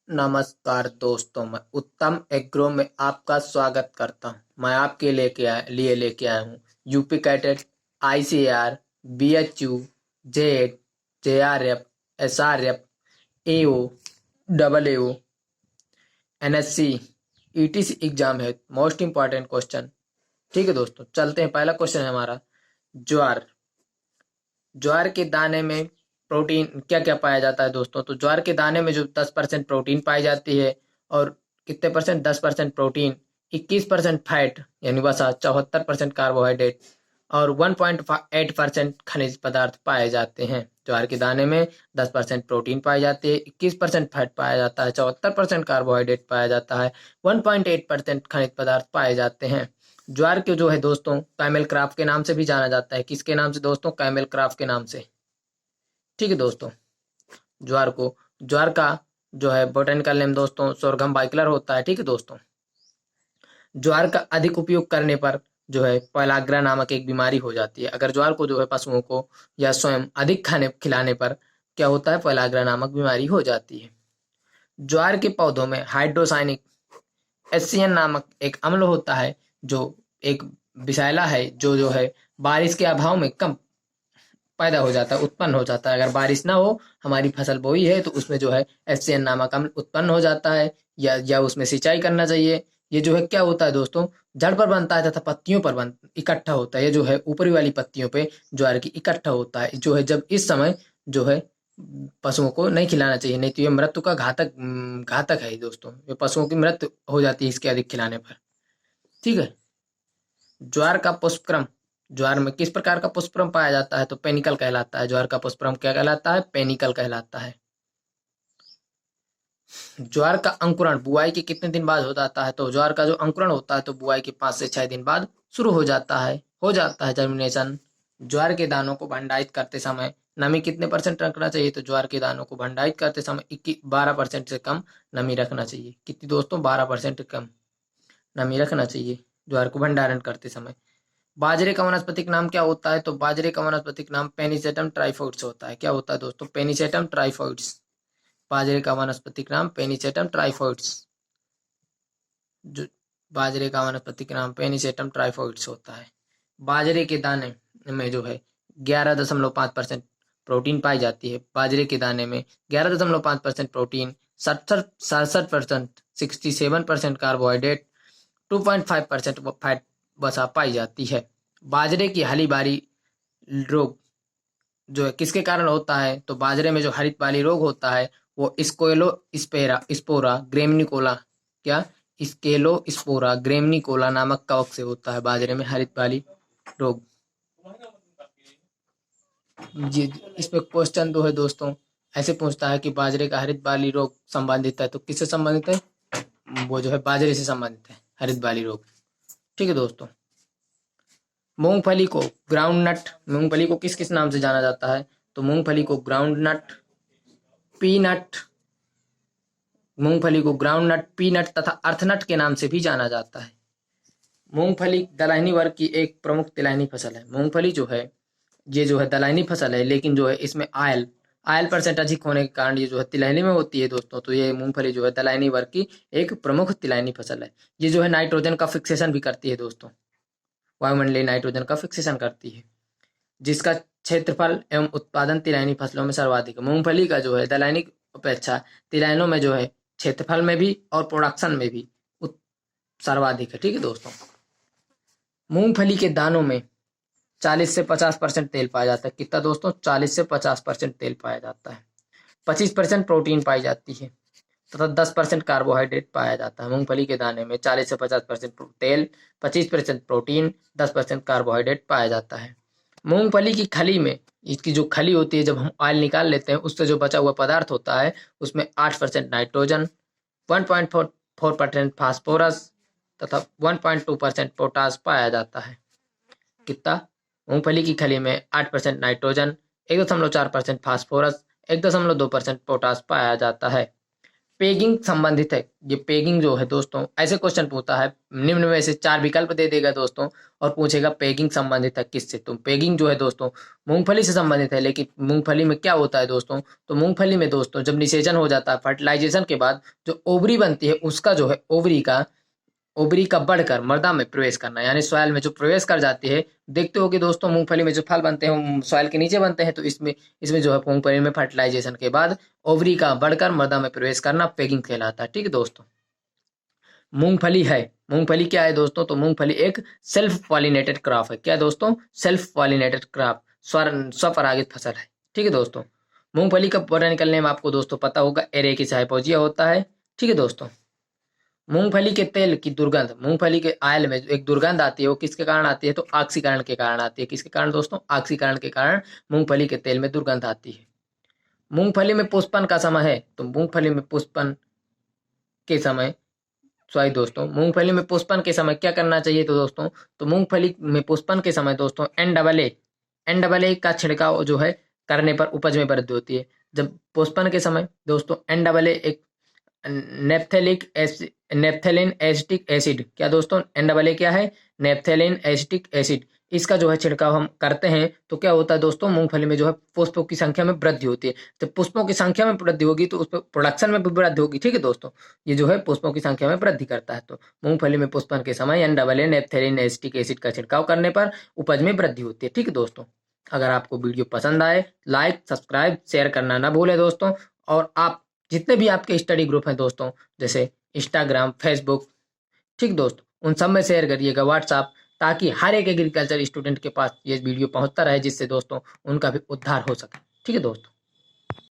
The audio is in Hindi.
नमस्कार दोस्तों, मैं उत्तम एग्रो में आपका स्वागत करता हूं। मैं आपके लिए लेके आया हूं यूपी कैटेट, आईसीएआर, बीएचयू, जेड, JRF, SRF, AO, double AO, NSC, etc exam है। Most important question. ठीक है दोस्तों, चलते हैं। पहला क्वेश्चन है हमारा ज्वार। ज्वार के दाने में प्रोटीन क्या क्या पाया जाता है दोस्तों? तो ज्वार के दाने में जो 10% प्रोटीन पाई जाती है और कितने परसेंट? 10% प्रोटीन, 21% फैट यानी वसा, 74% कार्बोहाइड्रेट और 1.8% खनिज पदार्थ पाए जाते हैं। ज्वार के दाने में 10% प्रोटीन पाई जाती है, 21% फैट पाया जाता है, 74% कार्बोहाइड्रेट पाया जाता है, 1.8% खनिज पदार्थ पाए जाते हैं। ज्वार के जो है दोस्तों कैमल क्रॉप के नाम से भी जाना जाता है। किसके नाम से दोस्तों? कैमल क्रॉप के नाम से। ठीक है दोस्तों, ज्वार का जो है बोटेनिकल नेम दोस्तों सोरघम बाइकलर होता है। ठीक है दोस्तों, ज्वार का अधिक उपयोग करने पर जो है पेलाग्रा नामक एक बीमारी हो जाती है। अगर ज्वार को जो है पशुओं को या स्वयं अधिक खाने खिलाने पर क्या होता है? पेलाग्रा नामक बीमारी हो जाती है। ज्वार के पौधों में हाइड्रोसाइनिक एससीएन नामक एक अम्ल होता है, जो एक विषैला है, जो है बारिश के अभाव में कम पैदा हो जाता है, उत्पन्न हो जाता है। अगर बारिश ना हो, हमारी फसल बोई है, तो उसमें जो है एससीएन नामक अम्ल उत्पन्न हो जाता है, या उसमें सिंचाई करना चाहिए। ये जो है क्या होता है दोस्तों? जड़ पर बनता है तथा पत्तियों पर इकट्ठा होता है। ये जो है ऊपरी वाली पत्तियों पे ज्वार की इकट्ठा होता है, जो है जब इस समय जो है पशुओं को नहीं खिलाना चाहिए, नहीं तो ये मृत्यु का घातक है दोस्तों। ये पशुओं की मृत्यु हो जाती है इसके अधिक खिलाने पर। ठीक है। ज्वार का पुष्पक्रम। ज्वार में किस प्रकार का पुष्पक्रम पाया जाता है? तो पेनिकल कहलाता है। ज्वार का पुष्पक्रम क्या कहलाता है? पेनिकल कहलाता है। ज्वार का अंकुरण बुआई के कितने दिन बाद हो जाता है? तो ज्वार का जो अंकुरण होता है तो बुआई के 5 से 6 दिन बाद शुरू हो जाता है जर्मिनेशन। ज्वार के दानों को भंडारित करते समय नमी कितने परसेंट रखना चाहिए? तो ज्वार के दानों को भंडारित करते समय 12% से कम नमी रखना चाहिए। कितनी दोस्तों? 12% कम नमी रखना चाहिए ज्वार को भंडारण करते समय। बाजरे का वानस्पतिक नाम क्या होता है? तो बाजरे का वानस्पतिक नाम पेनिसेटम ट्राइफोइड्स होता है। क्या होता है दोस्तों? पेनिसेटम ट्राइफोइड्स। बाजरे का वानस्पतिक नाम पेनिसेटम ट्राइफोइड्स। जो बाजरे का वानस्पतिक नाम पेनिसेटम ट्राइफोइड्स होता है। बाजरे के दाने में जो है 11.5% प्रोटीन पाई जाती है। बाजरे के दाने में 11.5% प्रोटीन, 67% 67% कार्बोहाइड्रेट, 2.5% फैट वसा पाई जाती है। बाजरे की हली बारी रोग जो है किसके कारण होता है? तो बाजरे में जो हरित बाली रोग होता है वो स्कोलो स्पोरा ग्रेमनिकोला, क्या? स्केलो स्पोरा ग्रेमनिकोला नामक कवक से होता है बाजरे में हरित बाली रोग। जी, इस पे क्वेश्चन जो है दोस्तों ऐसे पूछता है कि बाजरे का हरित बाली रोग संबंधित है, तो किससे संबंधित है? वो जो है बाजरे से संबंधित है हरित बाली रोग। ठीक है दोस्तों, मूंगफली को ग्राउंड नट, मूंगफली को किस किस नाम से जाना जाता है? तो मूंगफली को ग्राउंड नट, पीनट, मूंगफली को ग्राउंड नट, पीनट तथा अर्थनट के नाम से भी जाना जाता है। मूंगफली दलहनी वर्ग की एक प्रमुख तिलहनी फसल है। मूंगफली जो है ये जो है दलहनी फसल है, लेकिन जो है इसमें आयल आयल परसेंट अधिक होने के कारण ये जो है तिलहनी में होती है दोस्तों। तो ये मूंगफली जो है दलहनी वर्ग की एक प्रमुख तिलहनी फसल है। ये जो है नाइट्रोजन का फिक्सेशन भी करती है दोस्तों, वायुमंडलीय नाइट्रोजन का फिक्सेशन करती है, जिसका क्षेत्रफल एवं उत्पादन तिलहनी फसलों में सर्वाधिक है। मूंगफली का जो है दलहनी अपेक्षा तिलहनों में जो है क्षेत्रफल में भी और प्रोडक्शन में भी सर्वाधिक है। ठीक है दोस्तों, मूंगफली के दानों में 40 से 50% तेल पाया जाता है। कितना दोस्तों? 40 से 50% तेल पाया जाता है। 25% प्रोटीन पाई जाती है तथा 10% कार्बोहाइड्रेट पाया जाता है। मूंगफली के दाने में 40 से 50% तेल, 25% प्रोटीन, 10% कार्बोहाइड्रेट पाया जाता है। मूंगफली की खली में, इसकी जो खली होती है, जब हम ऑयल निकाल लेते हैं उससे जो बचा हुआ पदार्थ होता है उसमें 8% नाइट्रोजन, 1.4% फास्फोरस तथा 1.2% पोटास पाया जाता है। कितना? मूंगफली की खली में 8% नाइट्रोजन, 1.4% फास्फोरस, 1.2% पोटास पाया जाता है। पेगिंग संबंधित है। ये पेगिंग जो है दोस्तों, ऐसे क्वेश्चन पूछता है, निम्न में से 4 विकल्प दे देगा दोस्तों और पूछेगा पेगिंग संबंधित है किससे। तो पेगिंग जो है दोस्तों मूंगफली से संबंधित है। लेकिन मूंगफली में क्या होता है दोस्तों, तो मूंगफली में दोस्तों जब निषेचन हो जाता है, फर्टिलाइजेशन के बाद जो ओवरी बनती है उसका जो है ओवरी का बढ़कर मृदा में प्रवेश करना, यानी सॉइल में जो प्रवेश कर जाती है। देखते हो कि दोस्तों मूंगफली में जो फल बनते हैं सॉइल के नीचे बनते हैं, तो इसमें जो है मूंगफली में फर्टिलाइजेशन के बाद ओवरी का बढ़कर मृदा में प्रवेश करना पेगिंग कहलाता है। ठीक है दोस्तों। मूंगफली क्या है दोस्तों, तो मूंगफली एक सेल्फ पॉलिनेटेड क्रॉप है। क्या दोस्तों, सेल्फ पॉलिनेटेड क्रॉप, स्वपरागित फसल है। ठीक है दोस्तों। मूंगफली का बोटैनिकल नेम आपको दोस्तों पता होगा, एरेकिस हाइपोजिया होता है। ठीक है दोस्तों। मूंगफली के तेल की दुर्गंध, मूंगफली के ऑयल में जो एक दुर्गंध आती है वो किसके कारण आती है, तो ऑक्सीकरण के कारण आती है। किसके कारण दोस्तों, ऑक्सीकरण के कारण मूंगफली के तेल में दुर्गंध आती है। मूंगफली में पुष्पन का समय है, तो मूंगफली में पुष्पन के समय, सॉरी दोस्तों, मूंगफली में पुष्पन के समय क्या करना चाहिए, तो दोस्तों तो मूंगफली में पुष्पन के समय दोस्तों एन डबल ए का छिड़काव जो है करने पर उपज में वृद्धि होती है। जब पुष्पन के समय दोस्तों एन डबल ए एक नेप्थेलिन एसिटिक एसिड, क्या दोस्तों एन डबल ए क्या है, नेप्थेलिन एसिटिक एसिड, इसका जो है छिड़काव हम करते हैं तो क्या होता है दोस्तों, मूंगफली में जो है पुष्पों की संख्या में वृद्धि होती है। जब पुष्पों की संख्या में वृद्धि होगी तो उसमें प्रोडक्शन में भी वृद्धि होगी। ठीक है दोस्तों। ये जो है पुष्पों की संख्या में वृद्धि करता है। तो मूंगफली में पुष्पन के समय एन-डबल-ए नेप्थेलिन एसिटिक एसिड का छिड़काव करने पर उपज में वृद्धि होती है। ठीक है दोस्तों। अगर आपको वीडियो पसंद आए, लाइक सब्सक्राइब शेयर करना ना भूलें दोस्तों। और आप जितने भी आपके स्टडी ग्रुप हैं दोस्तों, जैसे इंस्टाग्राम, फेसबुक, ठीक दोस्तों, उन सब में शेयर करिएगा, व्हाट्सएप, ताकि हर एक एग्रीकल्चर स्टूडेंट के पास ये वीडियो पहुंचता रहे, जिससे दोस्तों उनका भी उद्धार हो सके। ठीक है दोस्तों।